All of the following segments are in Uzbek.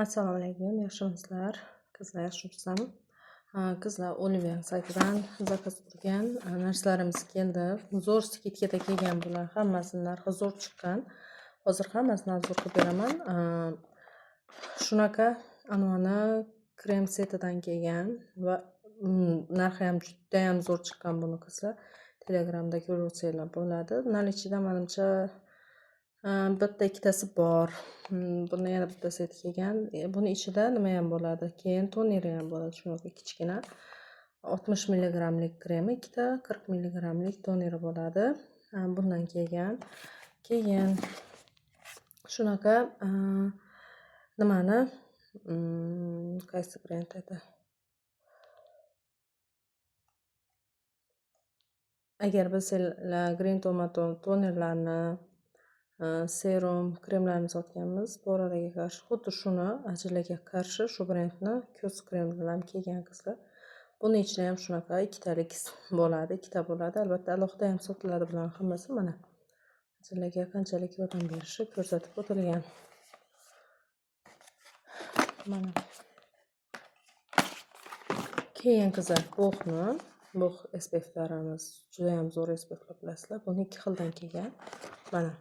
Assalomu alaykum, yaxshimisizlar? Qizlar, yaxshimisiz? Qizlar, Olivian saytidan zakaz qilgan narsalarimiz keldi. Zo'r skidkada kelgan bular. Hammasi narxi zo'r chiqqan. Hozir hammasini zo'r qilib beraman. Shunaqa anvani krem setidan kelgan va narxi ham juda ham zo'r chiqqan buni qizlar. Telegramda ko'rsanglar bo'ladi. Nalichida menimcha bitta ikkitasi bor. Buni yana bitta set kelgan. Buni ichida nima ham bo'ladi? Keyin toneri ham bo'ladi, shunaqa kichkina. 60 mg kremi, ikkita 40 mg toneri bo'ladi. Bundan kelgan. Keyin shunaqa nimani qaysi brend edi? Agar bilsanglar, Green Tomato tonerlarni, serum, kremlarni sotganmiz. Poralarga qarshi xuddi shuni ajinlarga qarshi shu brendni ko'z kremlari kelgan qizlar. Buni ichida ham shunaqa ikkitalik bo'ladi, ikkita bo'ladi. Albatta alohida ham sotiladi bular hammasi mana. Ajinlarga qanchalik yordam berishi ko'rsatib o'tilgan. Mana. Keyin qizlar, Bog' SPF'larimiz juda ham zo'r SPF'lar bilasizlar. Buni ikki xildan kelgan. Mana.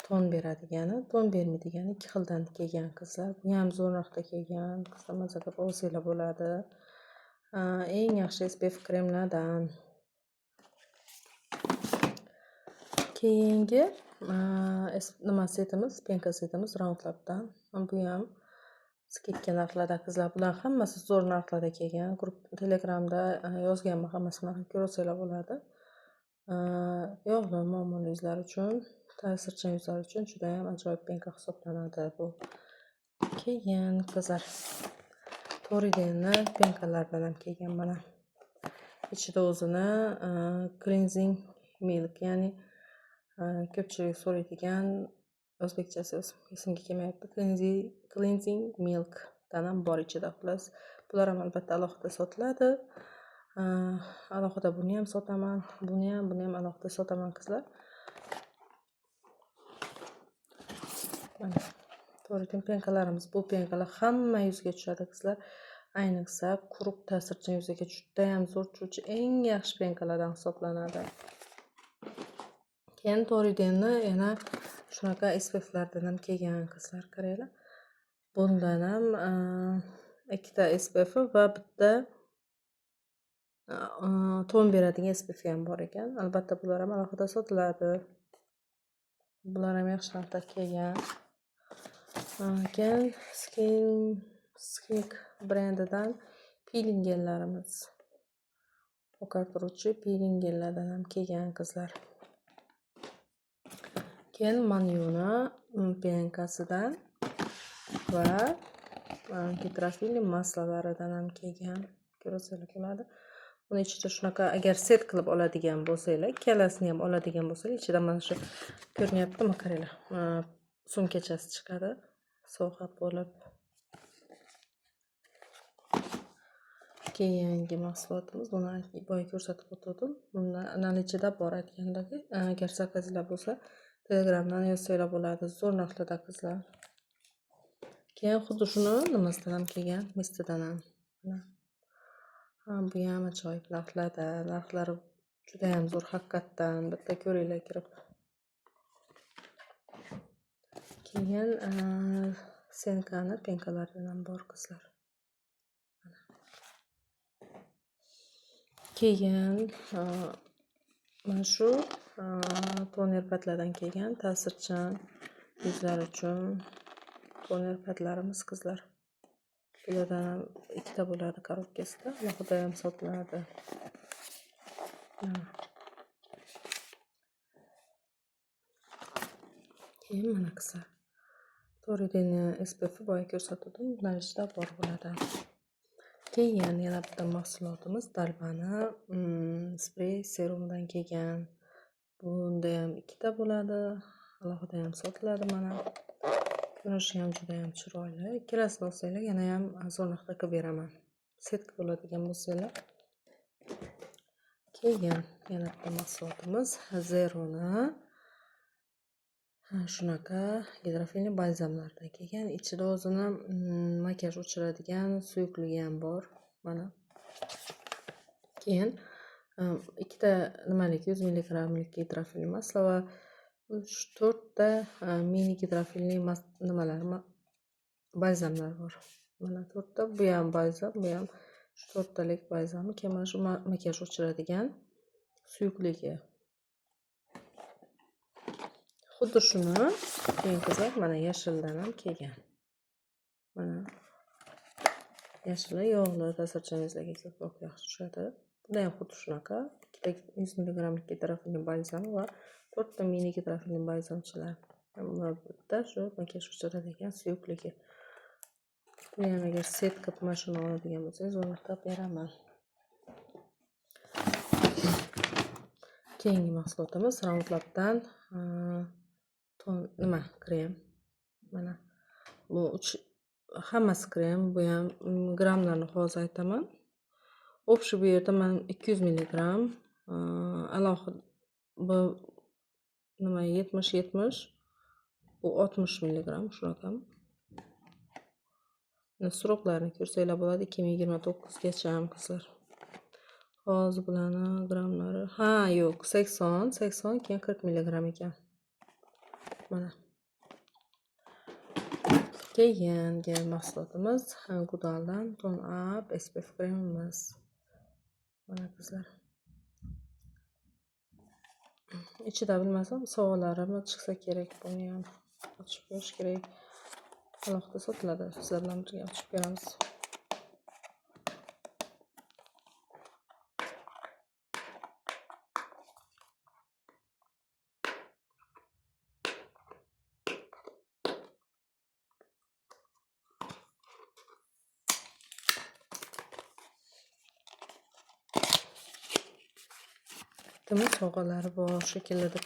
Ton beradigani, ton bermaydigani ikki xildan kelgan qizlar. Bu ham zo'r narxda kelgan. Qizlar mazza qilib olsanglar bo'ladi. Eng yaxshi SPF kremlardan. Keyingi nima setimiz, penka setimiz Roundlab'dan. Bu ham skidka narxlarda qizlar. Bular hammasi zo'r narxlarda kelgan. Grup Telegramda yozganman, hammasini ko'rsanglar bo'ladi. Yog'li muammoli yuzlar uchun, ta'sirchan yuzlar uchun juda ham ajoyib penka hisoblanadi bu. Keyin qizlar, Toridenni penkalaridan ham kelgan mana. Ichida o'zini cleansing milk, ya'ni ko'pchilik so'raydigan, o'zbekchasi esimga kelmayapti. Cleansing milk dan ham bor ichida xullas. Bular ham albatta alohida sotiladi. Alohida buni ham sotaman, buni ham alohida sotaman qizlar. Mana Toriden penkalarimiz, bu penkalar hamma yuzga tushadi qizlar. Ayniqsa quruq ta'sirchan yuzga juda ham zo'r tushuvchi eng yaxshi penkalardan hisoblanadi. Keyin Toridenni yana shunaqa SPF'lardan ham kelgan qizlar, qaranglar. Bundan ham ikkita SPF va bitta ton beradigan SPF ham bor ekan. Albatta bular ham alohida sotiladi. Bular ham yaxshi narxda kelgan. Keyin Skink brendidan peeling gellarimiz. Oqartiruvchi peeling gellardan ham kelgan qizlar. Keyin Manyuna penkasidan va Petrafilli maslalaridan ham kelgan. Ko'rsanglar bo'ladi. Buni ichida shunaqa, agar set qilib oladigan bo'lsanglar, ikkalasini ham oladigan bo'lsanglar, ichida mana shu ko'rinyaptimi, qaranglar. Sumkachasi chiqadi. So'g'ab bo'lib. Keyingi mahsulotimiz, buni boya ko'rsatib o'tdim. Bunda nalichida bor aytgandagi, agar zakazlar bo'lsa, Telegramdan yozsanglar bo'ladi. Zo'r narxlarda qizlar. Keyin xuddi shuni nimasidan ham kelgan, mistidan ham. Bu ham ajoyib narxlarda. Narxlari juda ham zo'r haqiqatdan. Bitta ko'ringlar kirib. Keyin Senkani penkalaridan ham bor qizlar. Keyin mana shu toner patlardan kelgan ta'sirchan yuzlar uchun toner patlarimiz qizlar. Bulardan ham ikkita bo'ladi korobkasida, alohida ham sotiladi. Keyin mana qizlar. Toridenni SPF boya ko'rsatdim, bular ichida bor bo'ladi. Keyin yana bitta mahsulotimiz Dalbani sprey serumdan kelgan. Bunda ham ikkita bo'ladi, alohida ham sotiladi mana. Ko'rinishi ham juda ham chiroyli. Ikkalasini olsanglar yana ham zo'r narxda qilib beraman. Set qilib oladigan bo'lsanglar. Keyin yana bitta mahsulotimiz Zeroni Shunaqa gidrofilli balzamlardan kelgan. Ichida o'zini makiyaj o'chiradigan suyuqligi ham bor. Mana. Keyin ikkita nimalik 100 mg gidrofilli masla va 3-4 ta mini gidrofilli nimalar balzamlar bor. Mana 4 ta, bu ham balzam, bu ham 4 talik balzam. Keyin mana shu makiyaj o'chiradigan suyuqligi. Xuddi shuni keyin qizlar mana yashildan ham kelgan. Mana yashili yog'li ta'sirchaningizlarga ko'proq yaxshi tushadi. Bunda ham xuddi shunaqa 100 mg gidrofilli balzam va 4 ta mini gidrofilli balzamchilar. Va bitta shu makiyaj o'chiradigan suyuqligi. Buni ham agar set qilib mana shuni oladigan bo'lsangiz, o'rnatib beraman. Keyingi mahsulotimiz Roundlab'dan nima krem. Mana bu hammasi krem, bu ham grammlarni hozir aytaman. Общий bu yerda men 200 mg, alohida bu nima 70 bu 60 mg shunaqa. Suroqlarni ko'rsanglar bo'ladi 2029 gacha ham qizlar. Hozir bularni grammlari, yo'q, 80 keyin 40 mg ekan. Mana. Keyingi mahsulotimiz Gudal'dan Tone Up SPF kremimiz. Mana qizlar. Ichida bilmasam sovg'alarimi chiqsa kerak, buni ham ochib ko'rish kerak. Alohida sotiladi. Sizlar bilan birga ochib ko'ramiz. Demak, sovg'alari bor shekilli deb.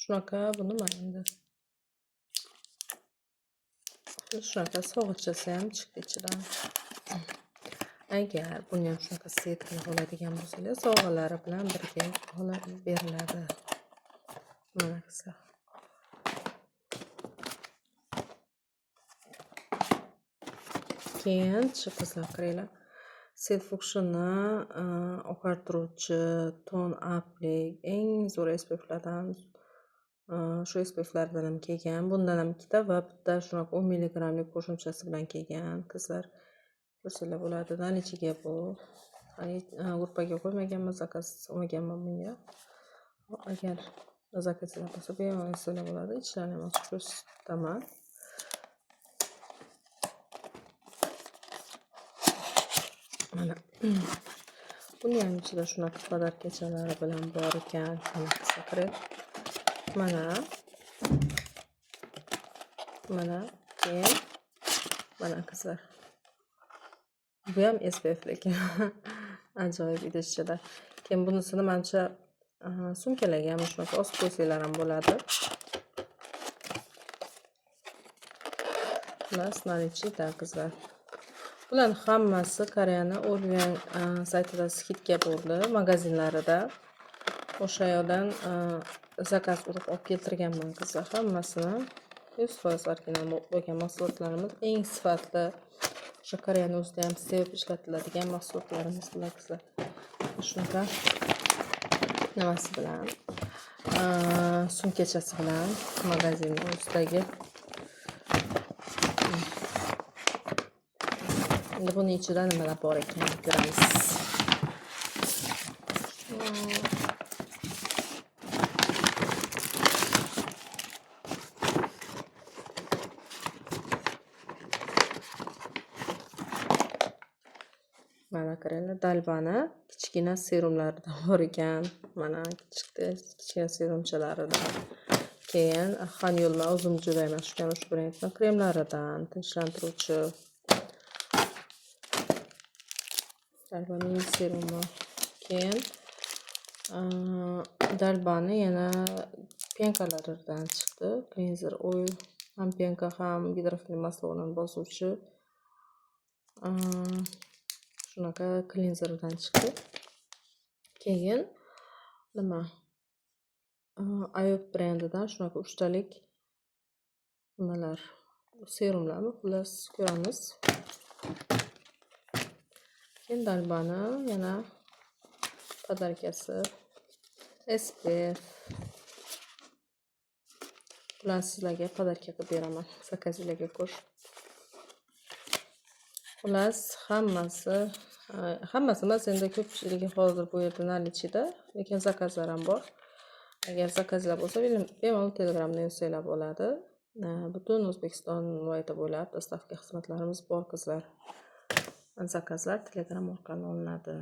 Shunaqa bu nima endi? Shunaqa sog'ichasi ham chiqdi ichidan. Agar buni ham shunaqa set qilib oladigan bo'lsangiz, sovg'alari bilan birga olib beriladi. Mana qizlar. Keyin qizlar qaranglar. Self-fush'ni oqartiruvchi Tone Up'lik eng zo'r SPF'lardan shu SPF'lardan ham kelgan. Bundan ham ikkita va bitta shunaqa 10 mg lik qo'shimchasi bilan kelgan. Qizlar ko'rsanglar bo'ladi. Nalichiga bu. Gruppaga qo'ymaganman, zakaz olmaganman bunga. Agar zakazlar bo'lsa, bemalol olsanglar bo'ladi. Ichlarini ham ochib ko'rsataman. Mana. Buni ham ichida shunaqa podarkachalari bilan bor ekan. Mana. Keyin mana qizlar. Bu ham SPF ekan. Ajoyib idishchada. Keyin bunisini mencha sumkalarga ham shunaqa osib qo'ysanglar ham bo'ladi. Xullas, nalichida qizlar. Bularning hammasi Koreyaning Oriflame saytida skidga bo'ldi, magazinlarida. O'sha yerdan zakaz urib olib keltirganman qizlar. Hammasini 100% original bo'lgan mahsulotlarimiz, eng sifatli o'sha Koreyaning o'zida ham sevib ishlatiladigan mahsulotlarimiz bular qizlar. Shunaqa nimasi bilan, sumkachasi bilan magazinning o'zidagi. Endi buni ichida nimalar bor ekan ko'ramiz. Mana qaranglar, Dalbani kichkina serumlaridan bor ekan. Mana kichkina serumchalaridan. Keyin Hanyulma o'zim juda yaxshi ko'raman shu brendning kremlaridan, tinchlantiruvchi Dalbani serumi. Keyin Dalbani yana penkalaridan chiqdi. Cleanser oil, ham penka ham gidrofilli masla bilan bosuvchi. Shunaqa cleanserdan chiqdi. Keyin nima? Ayub brendidan shunaqa 3 talik nimalar, serumlarmi, xullas ko'ramiz. Keyin Dalbani yana podarkasi, SPF. Bularni sizlarga podarka qilib beraman, zakazinglarga ko'r. Xullas hammasi emas, endi ko'pchiligi hozir bu yerda наличиеda, lekin zakazlar ham bor. Agar zakazlar bo'lsa, bemalol Telegramdan yozsanglar bo'ladi. Butun O'zbekiston viloyati bo'ylab dostavka xizmatlarimiz bor qizlar. Zakazlar Telegram orqali olinadi.